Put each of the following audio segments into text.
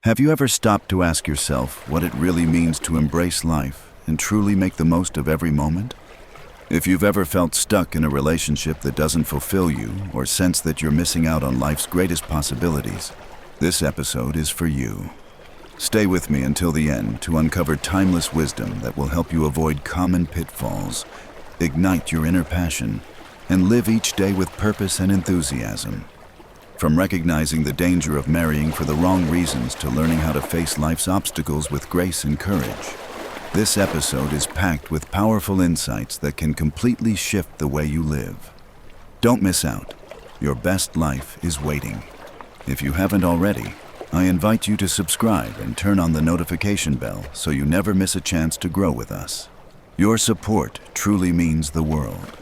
Have you ever stopped to ask yourself what it really means to embrace life and truly make the most of every moment? If you've ever felt stuck in a relationship that doesn't fulfill you or sense that you're missing out on life's greatest possibilities, this episode is for you. Stay with me until the end to uncover timeless wisdom that will help you avoid common pitfalls, ignite your inner passion, and live each day with purpose and enthusiasm. From recognizing the danger of marrying for the wrong reasons to learning how to face life's obstacles with grace and courage, this episode is packed with powerful insights that can completely shift the way you live. Don't miss out. Your best life is waiting. If you haven't already, I invite you to subscribe and turn on the notification bell so you never miss a chance to grow with us. Your support truly means the world.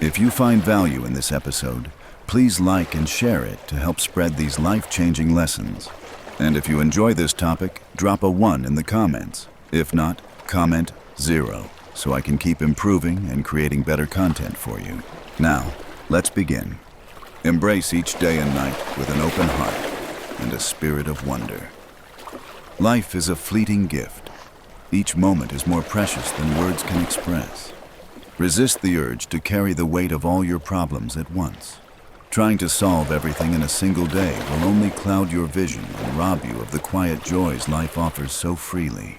If you find value in this episode, please like and share it to help spread these life-changing lessons. And if you enjoy this topic, drop a 1 in the comments. If not, comment 0 so I can keep improving and creating better content for you. Now, let's begin. Embrace each day and night with an open heart and a spirit of wonder. Life is a fleeting gift. Each moment is more precious than words can express. Resist the urge to carry the weight of all your problems at once. Trying to solve everything in a single day will only cloud your vision and rob you of the quiet joys life offers so freely.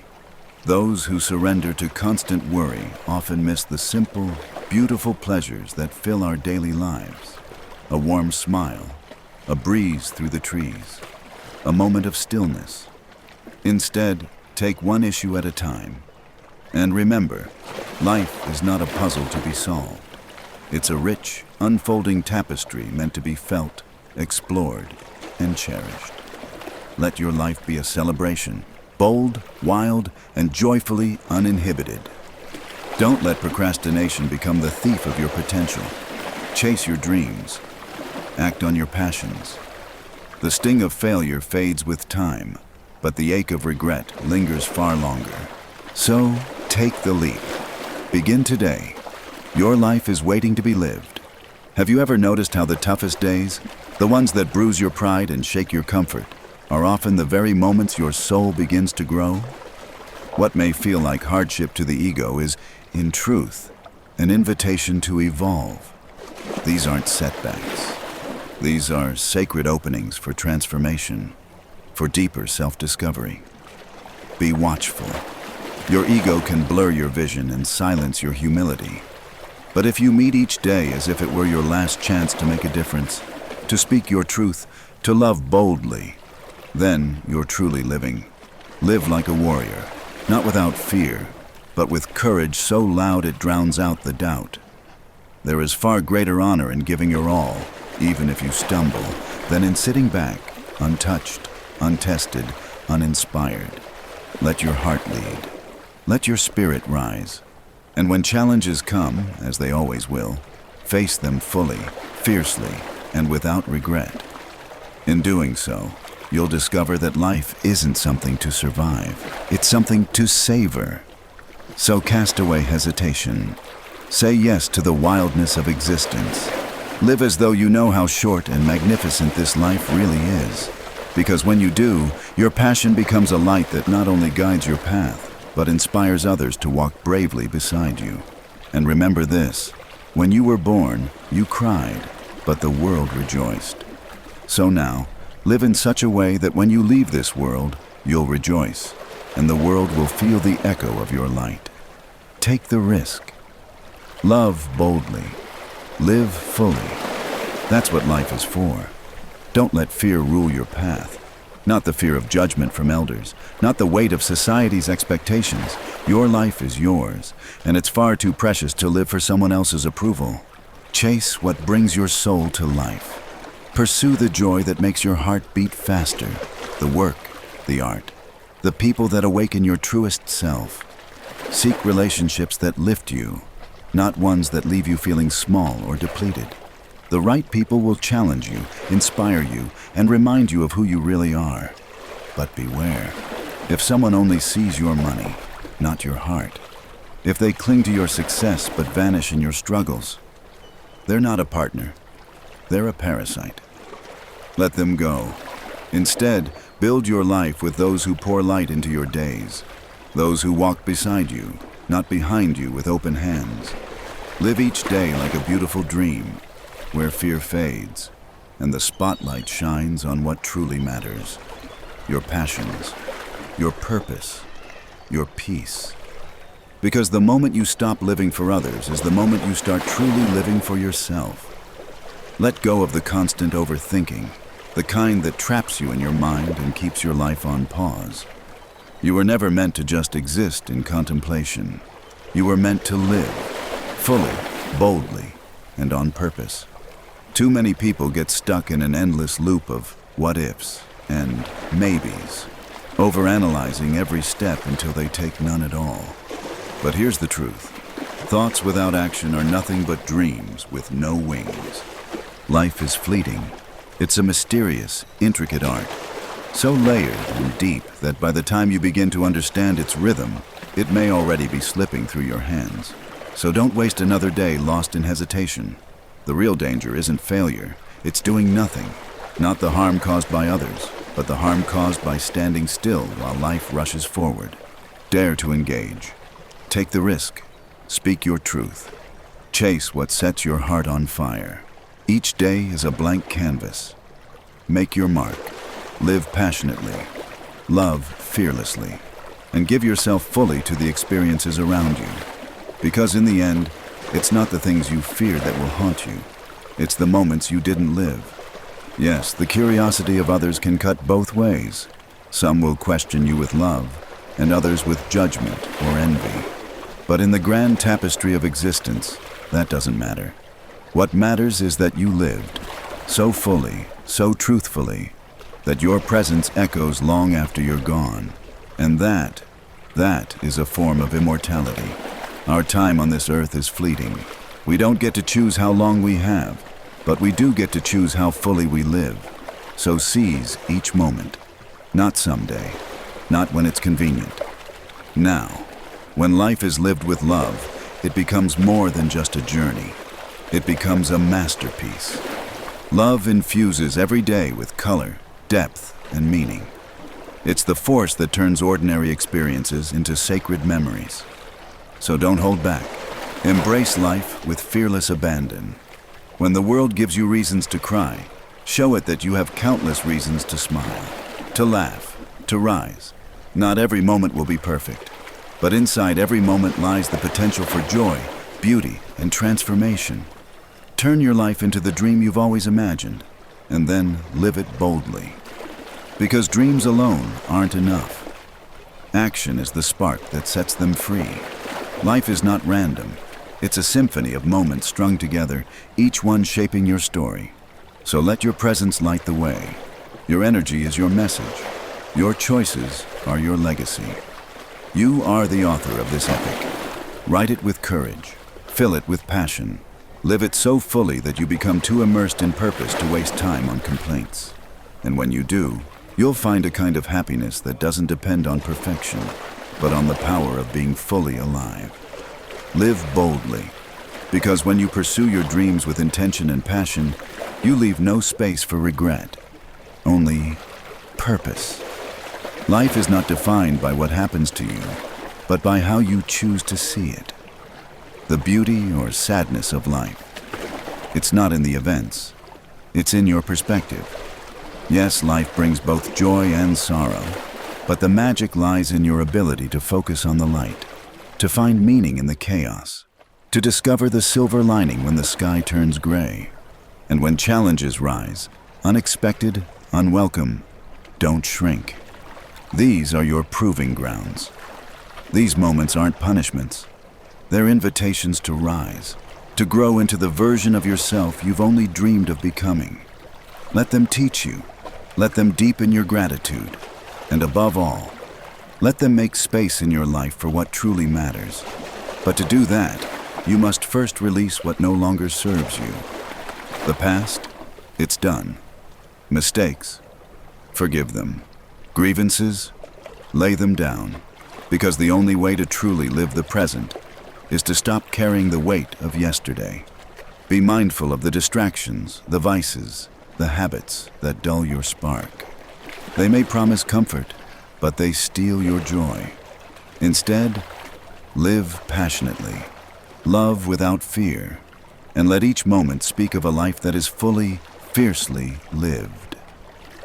Those who surrender to constant worry often miss the simple, beautiful pleasures that fill our daily lives. A warm smile, a breeze through the trees, a moment of stillness. Instead, take one issue at a time. And remember, life is not a puzzle to be solved. It's a rich, unfolding tapestry meant to be felt, explored, and cherished. Let your life be a celebration, bold, wild, and joyfully uninhibited. Don't let procrastination become the thief of your potential. Chase your dreams. Act on your passions. The sting of failure fades with time, but the ache of regret lingers far longer. So, take the leap. Begin today. Your life is waiting to be lived. Have you ever noticed how the toughest days, the ones that bruise your pride and shake your comfort, are often the very moments your soul begins to grow? What may feel like hardship to the ego is, in truth, an invitation to evolve. These aren't setbacks. These are sacred openings for transformation, for deeper self-discovery. Be watchful. Your ego can blur your vision and silence your humility. But if you meet each day as if it were your last chance to make a difference, to speak your truth, to love boldly, then you're truly living. Live like a warrior, not without fear, but with courage so loud it drowns out the doubt. There is far greater honor in giving your all, even if you stumble, than in sitting back, untouched, untested, uninspired. Let your heart lead. Let your spirit rise. And when challenges come, as they always will, face them fully, fiercely, and without regret. In doing so, you'll discover that life isn't something to survive, it's something to savor. So cast away hesitation. Say yes to the wildness of existence. Live as though you know how short and magnificent this life really is. Because when you do, your passion becomes a light that not only guides your path, but inspires others to walk bravely beside you. And remember this, when you were born, you cried, but the world rejoiced. So now, live in such a way that when you leave this world, you'll rejoice, and the world will feel the echo of your light. Take the risk. Love boldly. Live fully. That's what life is for. Don't let fear rule your path. Not the fear of judgment from elders, not the weight of society's expectations. Your life is yours, and it's far too precious to live for someone else's approval. Chase what brings your soul to life. Pursue the joy that makes your heart beat faster, the work, the art, the people that awaken your truest self. Seek relationships that lift you, not ones that leave you feeling small or depleted. The right people will challenge you, inspire you, and remind you of who you really are. But beware. If someone only sees your money, not your heart, if they cling to your success but vanish in your struggles, they're not a partner. They're a parasite. Let them go. Instead, Build your life with those who pour light into your days, those who walk beside you, not behind you with open hands. Live each day like a beautiful dream, where fear fades and the spotlight shines on what truly matters. Your passions, your purpose, your peace. Because the moment you stop living for others is the moment you start truly living for yourself. Let go of the constant overthinking, the kind that traps you in your mind and keeps your life on pause. You were never meant to just exist in contemplation. You were meant to live, fully, boldly, and on purpose. Too many people get stuck in an endless loop of what-ifs and maybes, overanalyzing every step until they take none at all. But here's the truth. Thoughts without action are nothing but dreams with no wings. Life is fleeting. It's a mysterious, intricate art, so layered and deep that by the time you begin to understand its rhythm, it may already be slipping through your hands. So don't waste another day lost in hesitation. The real danger isn't failure, it's doing nothing. Not the harm caused by others, but the harm caused by standing still while life rushes forward. Dare to engage. Take the risk. Speak your truth. Chase what sets your heart on fire. Each day is a blank canvas. Make your mark. Live passionately. Love fearlessly. And give yourself fully to the experiences around you. Because in the end, it's not the things you fear that will haunt you. It's the moments you didn't live. Yes, the curiosity of others can cut both ways. Some will question you with love, and others with judgment or envy. But in the grand tapestry of existence, that doesn't matter. What matters is that you lived, so fully, so truthfully, that your presence echoes long after you're gone. And that is a form of immortality. Our time on this earth is fleeting. We don't get to choose how long we have, but we do get to choose how fully we live. So seize each moment. Not someday, not when it's convenient. Now, when life is lived with love, it becomes more than just a journey. It becomes a masterpiece. Love infuses every day with color, depth, and meaning. It's the force that turns ordinary experiences into sacred memories. So don't hold back. Embrace life with fearless abandon. When the world gives you reasons to cry, show it that you have countless reasons to smile, to laugh, to rise. Not every moment will be perfect, but inside every moment lies the potential for joy, beauty, and transformation. Turn your life into the dream you've always imagined, and then live it boldly. Because dreams alone aren't enough. Action is the spark that sets them free. Life is not random. It's a symphony of moments strung together, each one shaping your story. So let your presence light the way. Your energy is your message. Your choices are your legacy. You are the author of this epic. Write it with courage. Fill it with passion. Live it so fully that you become too immersed in purpose to waste time on complaints. And when you do, you'll find a kind of happiness that doesn't depend on perfection, but on the power of being fully alive. Live boldly, because when you pursue your dreams with intention and passion, you leave no space for regret, only purpose. Life is not defined by what happens to you, but by how you choose to see it. The beauty or sadness of life. It's not in the events, it's in your perspective. Yes, life brings both joy and sorrow, but the magic lies in your ability to focus on the light, to find meaning in the chaos, to discover the silver lining when the sky turns gray. And when challenges rise, unexpected, unwelcome, don't shrink. These are your proving grounds. These moments aren't punishments. They're invitations to rise, to grow into the version of yourself you've only dreamed of becoming. Let them teach you. Let them deepen your gratitude. And above all, let them make space in your life for what truly matters. But to do that, you must first release what no longer serves you. The past, it's done. Mistakes, forgive them. Grievances, lay them down. Because the only way to truly live the present is to stop carrying the weight of yesterday. Be mindful of the distractions, the vices, the habits that dull your spark. They may promise comfort, but they steal your joy. Instead, live passionately, love without fear, and let each moment speak of a life that is fully, fiercely lived.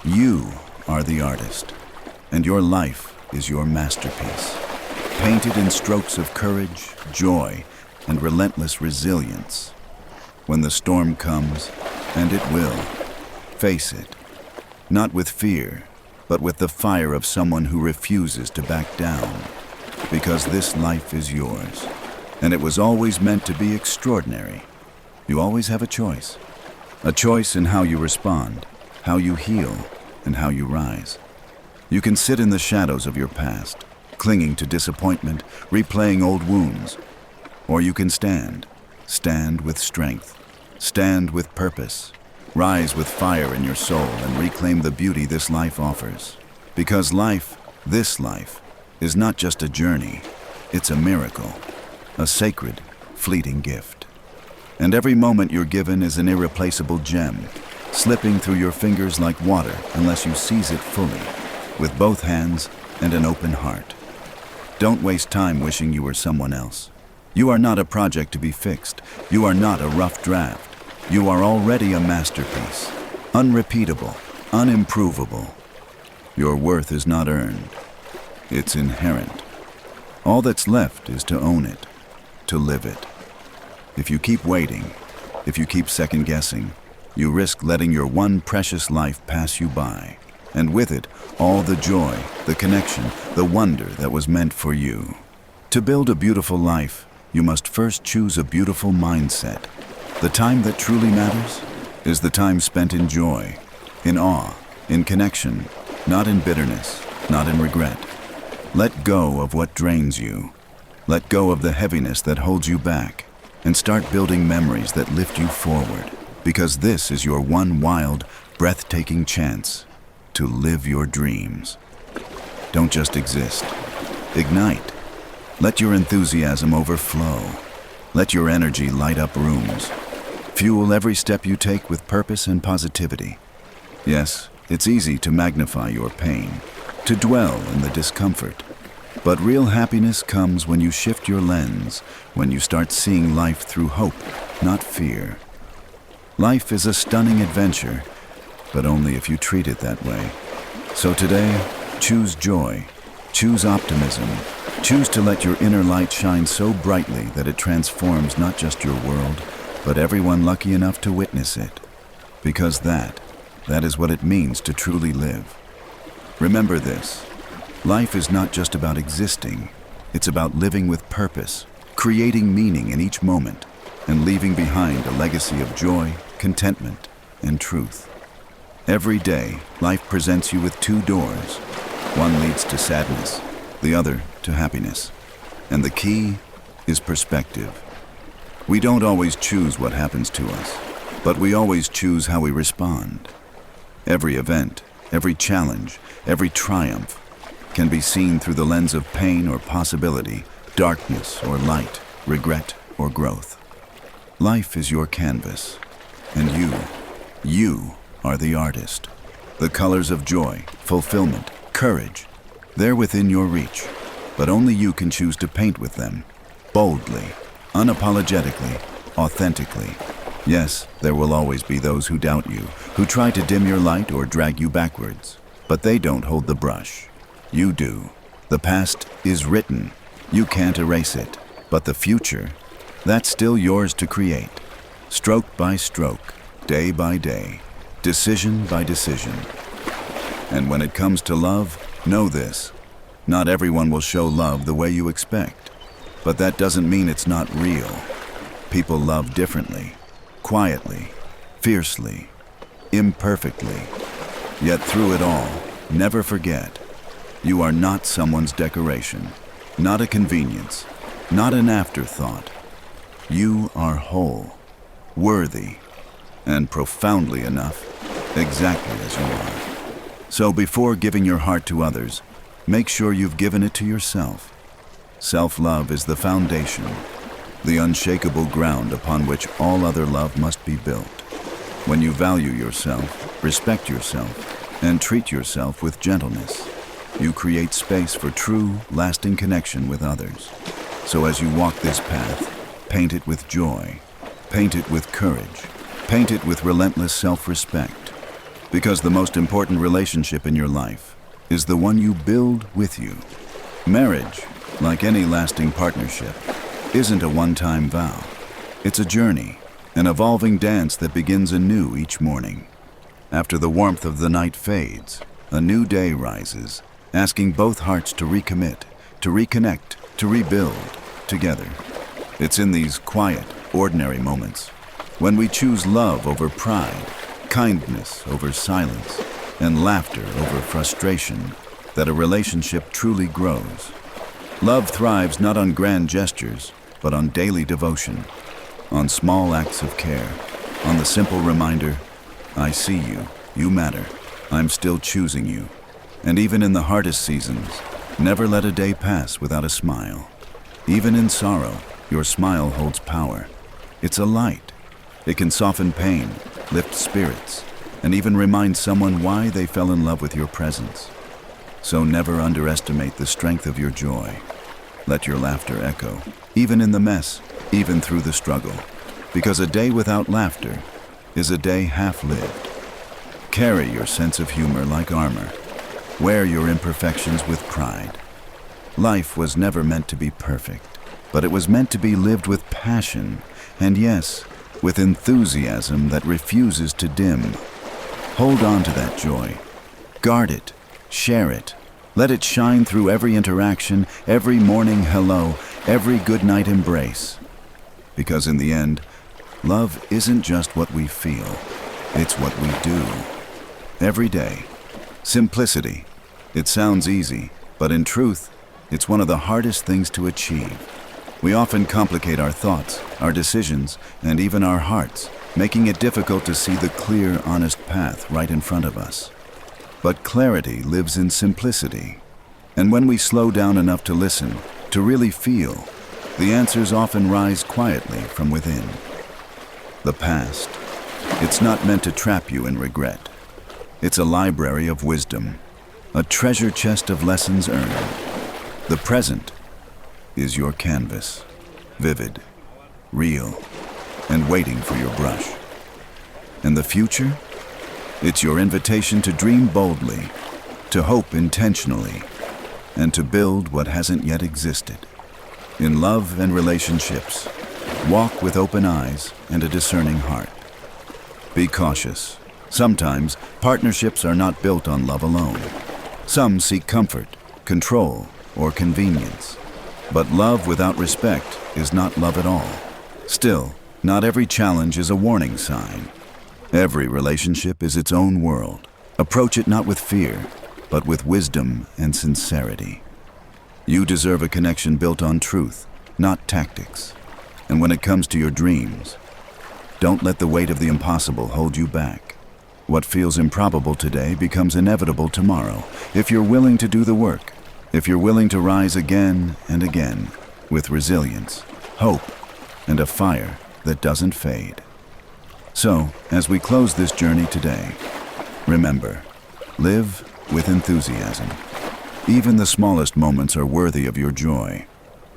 You are the artist, and your life is your masterpiece, painted in strokes of courage, joy, and relentless resilience. When the storm comes, and it will, face it, not with fear, but with the fire of someone who refuses to back down. Because this life is yours, and it was always meant to be extraordinary. You always have a choice in how you respond, how you heal, and how you rise. You can sit in the shadows of your past, clinging to disappointment, replaying old wounds. Or you can stand with strength, stand with purpose, rise with fire in your soul and reclaim the beauty this life offers. Because this life, is not just a journey, it's a miracle, a sacred, fleeting gift. And every moment you're given is an irreplaceable gem, slipping through your fingers like water unless you seize it fully, with both hands and an open heart. Don't waste time wishing you were someone else. You are not a project to be fixed. You are not a rough draft. You are already a masterpiece, unrepeatable, unimprovable. Your worth is not earned. It's inherent. All that's left is to own it, to live it. If you keep waiting, if you keep second-guessing, you risk letting your one precious life pass you by, and with it, all the joy, the connection, the wonder that was meant for you. To build a beautiful life, you must first choose a beautiful mindset. The time that truly matters is the time spent in joy, in awe, in connection, not in bitterness, not in regret. Let go of what drains you. Let go of the heaviness that holds you back, and start building memories that lift you forward, because this is your one wild, breathtaking chance to live your dreams. Don't just exist. Ignite. Let your enthusiasm overflow. Let your energy light up rooms. Fuel every step you take with purpose and positivity. Yes, it's easy to magnify your pain, to dwell in the discomfort. But real happiness comes when you shift your lens, when you start seeing life through hope, not fear. Life is a stunning adventure, but only if you treat it that way. So today, choose joy, choose optimism, choose to let your inner light shine so brightly that it transforms not just your world, but everyone lucky enough to witness it. Because that is what it means to truly live. Remember this, life is not just about existing, it's about living with purpose, creating meaning in each moment, and leaving behind a legacy of joy, contentment, and truth. Every day, life presents you with two doors. One leads to sadness, the other to happiness. And the key is perspective. We don't always choose what happens to us, but we always choose how we respond. Every event, every challenge, every triumph can be seen through the lens of pain or possibility, darkness or light, regret or growth. Life is your canvas, and you are the artist. The colors of joy, fulfillment, courage, they're within your reach, but only you can choose to paint with them, boldly, unapologetically, authentically. Yes, there will always be those who doubt you, who try to dim your light or drag you backwards, but they don't hold the brush. You do. The past is written. You can't erase it. But the future, that's still yours to create. Stroke by stroke, day by day, decision by decision. And when it comes to love, know this. Not everyone will show love the way you expect. But that doesn't mean it's not real. People love differently, quietly, fiercely, imperfectly. Yet through it all, never forget, you are not someone's decoration, not a convenience, not an afterthought. You are whole, worthy, and profoundly enough, exactly as you are. So before giving your heart to others, make sure you've given it to yourself. Self-love is the foundation, the unshakable ground upon which all other love must be built. When you value yourself, respect yourself, and treat yourself with gentleness. You create space for true, lasting connection with others. So as you walk this path, paint it with joy, paint it with courage, paint it with relentless self-respect. Because the most important relationship in your life is the one you build with you. Marriage, like any lasting partnership, isn't a one-time vow. It's a journey, an evolving dance that begins anew each morning. After the warmth of the night fades, a new day rises, asking both hearts to recommit, to reconnect, to rebuild together. It's in these quiet, ordinary moments, when we choose love over pride, kindness over silence, and laughter over frustration, that a relationship truly grows. Love thrives not on grand gestures, but on daily devotion, on small acts of care, on the simple reminder, I see you, you matter, I'm still choosing you. And even in the hardest seasons, never let a day pass without a smile. Even in sorrow, your smile holds power. It's a light. It can soften pain, lift spirits, and even remind someone why they fell in love with your presence. So never underestimate the strength of your joy. Let your laughter echo, even in the mess, even through the struggle. Because a day without laughter is a day half-lived. Carry your sense of humor like armor. Wear your imperfections with pride. Life was never meant to be perfect, but it was meant to be lived with passion, and yes, with enthusiasm that refuses to dim. Hold on to that joy. Guard it. Share it. Let it shine through every interaction, every morning hello, every goodnight embrace. Because in the end, love isn't just what we feel, it's what we do. Every day. Simplicity. It sounds easy, but in truth, it's one of the hardest things to achieve. We often complicate our thoughts, our decisions, and even our hearts, making it difficult to see the clear, honest path right in front of us. But clarity lives in simplicity. And when we slow down enough to listen, to really feel, the answers often rise quietly from within. The past. It's not meant to trap you in regret. It's a library of wisdom, a treasure chest of lessons earned. The present is your canvas, vivid, real, and waiting for your brush. And the future? It's your invitation to dream boldly, to hope intentionally, and to build what hasn't yet existed. In love and relationships, walk with open eyes and a discerning heart. Be cautious. Sometimes, partnerships are not built on love alone. Some seek comfort, control, or convenience. But love without respect is not love at all. Still, not every challenge is a warning sign. Every relationship is its own world. Approach it not with fear, but with wisdom and sincerity. You deserve a connection built on truth, not tactics. And when it comes to your dreams, don't let the weight of the impossible hold you back. What feels improbable today becomes inevitable tomorrow, if you're willing to do the work, if you're willing to rise again and again, with resilience, hope, and a fire that doesn't fade. So, as we close this journey today, remember, live with enthusiasm. Even the smallest moments are worthy of your joy.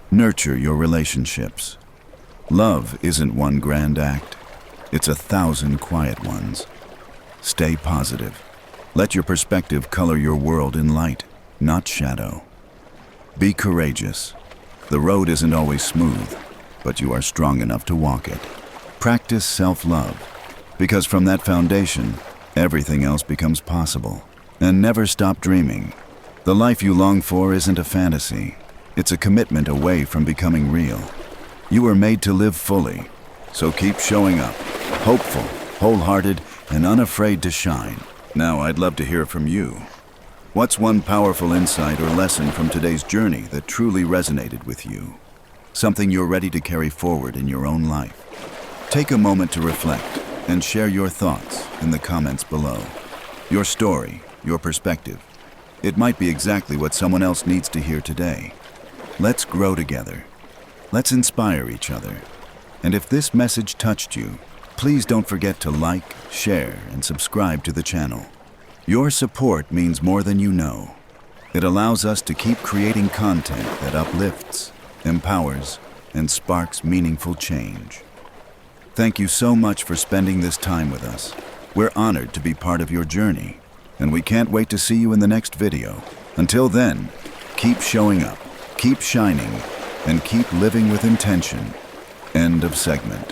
Nurture your relationships. Love isn't one grand act, it's 1,000 quiet ones. Stay positive. Let your perspective color your world in light, not shadow. Be courageous. The road isn't always smooth, but you are strong enough to walk it. Practice self-love, because from that foundation, everything else becomes possible. And never stop dreaming. The life you long for isn't a fantasy. It's a commitment away from becoming real. You were made to live fully, so keep showing up, hopeful, wholehearted, and unafraid to shine. Now I'd love to hear from you. What's one powerful insight or lesson from today's journey that truly resonated with you? Something you're ready to carry forward in your own life? Take a moment to reflect and share your thoughts in the comments below. Your story, your perspective. It might be exactly what someone else needs to hear today. Let's grow together. Let's inspire each other. And if this message touched you, please don't forget to like, share, and subscribe to the channel. Your support means more than you know. It allows us to keep creating content that uplifts, empowers, and sparks meaningful change. Thank you so much for spending this time with us. We're honored to be part of your journey, and we can't wait to see you in the next video. Until then, keep showing up, keep shining, and keep living with intention. End of segment.